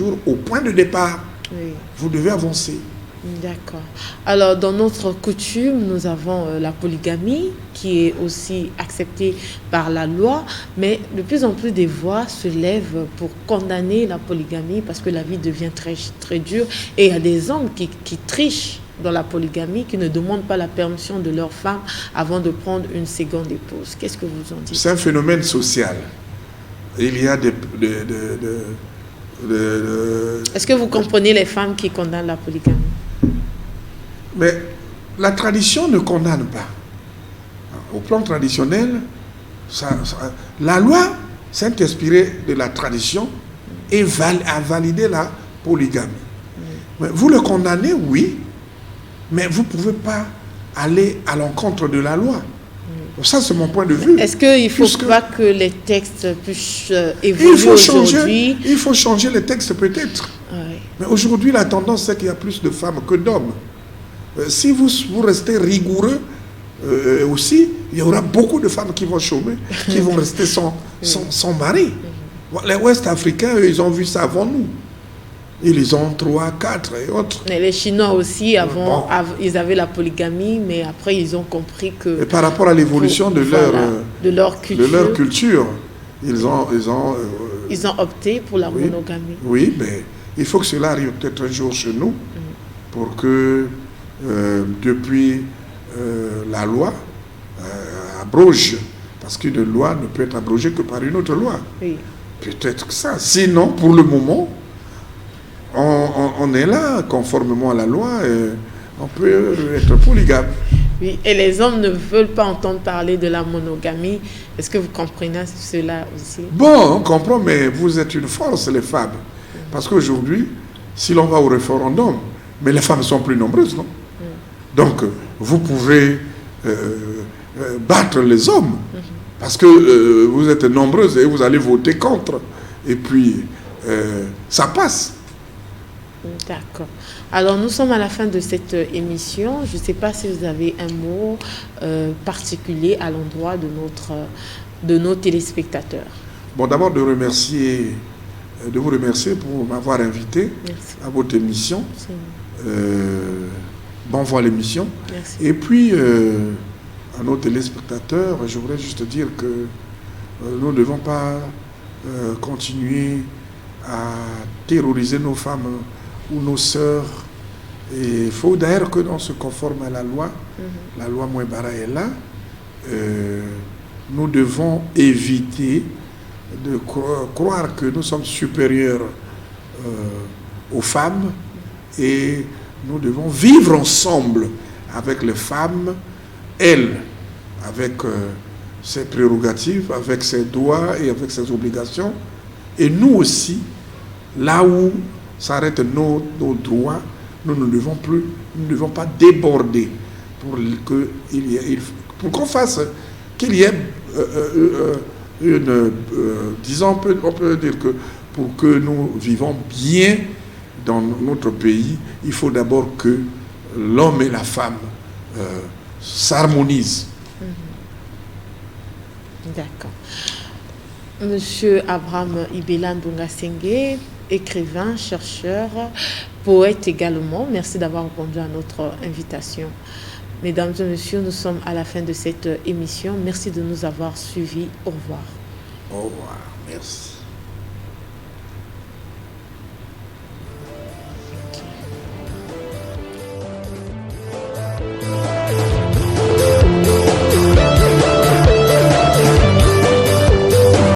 au point de départ. Oui. Vous devez avancer. D'accord. Alors, dans notre coutume, nous avons la polygamie qui est aussi acceptée par la loi, mais de plus en plus des voix se lèvent pour condamner la polygamie parce que la vie devient très, très dure et il y a des hommes qui trichent dans la polygamie, qui ne demandent pas la permission de leur femme avant de prendre une seconde épouse. Qu'est-ce que vous en dites? C'est un phénomène social. Il y a Est-ce que vous comprenez les femmes qui condamnent la polygamie? Mais la tradition ne condamne pas. Au plan traditionnel, la loi s'est inspirée de la tradition et a validé la polygamie. Mais vous le condamnez, oui, mais vous ne pouvez pas aller à l'encontre de la loi. Ça, c'est mon point de vue. Est-ce qu'il ne faut pas que les textes puissent évoluer aujourd'hui? Il faut changer les textes peut-être. Oui. Mais aujourd'hui, la tendance, c'est qu'il y a plus de femmes que d'hommes. Si vous restez rigoureux aussi, il y aura beaucoup de femmes qui vont chômer, qui vont rester sans mari. Les Ouest-Africains, eux, ils ont vu ça avant nous. Ils ont 3, 4 et autres. Mais les Chinois aussi, ils avaient la polygamie, mais après, ils ont compris que... Et par rapport à l'évolution de leur culture, ils ont opté pour la monogamie. Oui, mais il faut que cela arrive peut-être un jour chez nous, pour que, depuis la loi, abroge, parce qu'une loi ne peut être abrogée que par une autre loi. Oui. Peut-être que ça. Sinon, pour le moment, on est là, conformément à la loi, et on peut être polygame. Oui, et les hommes ne veulent pas entendre parler de la monogamie. Est-ce que vous comprenez cela aussi? Bon, on comprend, mais vous êtes une force, les femmes. Parce qu'aujourd'hui, si l'on va au référendum, mais les femmes sont plus nombreuses, non? Donc, vous pouvez battre les hommes, parce que vous êtes nombreuses et vous allez voter contre. Et puis, ça passe. D'accord. Alors, nous sommes à la fin de cette émission. Je ne sais pas si vous avez un mot particulier à l'endroit de nos téléspectateurs. Bon, d'abord de vous remercier pour m'avoir invité à votre émission. Bon vent à l'émission. Et puis, à nos téléspectateurs, je voudrais juste dire que nous ne devons pas continuer à terroriser nos femmes ou nos sœurs. Et il faut d'ailleurs que l'on se conforme à la loi. La loi Mouebara est là. Nous devons éviter de croire que nous sommes supérieurs aux femmes et nous devons vivre ensemble avec les femmes, elles, avec ses prérogatives, avec ses droits et avec ses obligations, et nous aussi, là où s'arrêtent nos droits, nous ne devons pas déborder pour qu'on fasse, qu'il y ait disons, on peut dire que pour que nous vivons bien dans notre pays, il faut d'abord que l'homme et la femme s'harmonisent. D'accord. Monsieur Abraham Ibela Ndunga-Senge, écrivain, chercheur, poète également, merci d'avoir répondu à notre invitation. Mesdames et messieurs, nous sommes à la fin de cette émission. Merci de nous avoir suivis. Au revoir. Au revoir. Merci.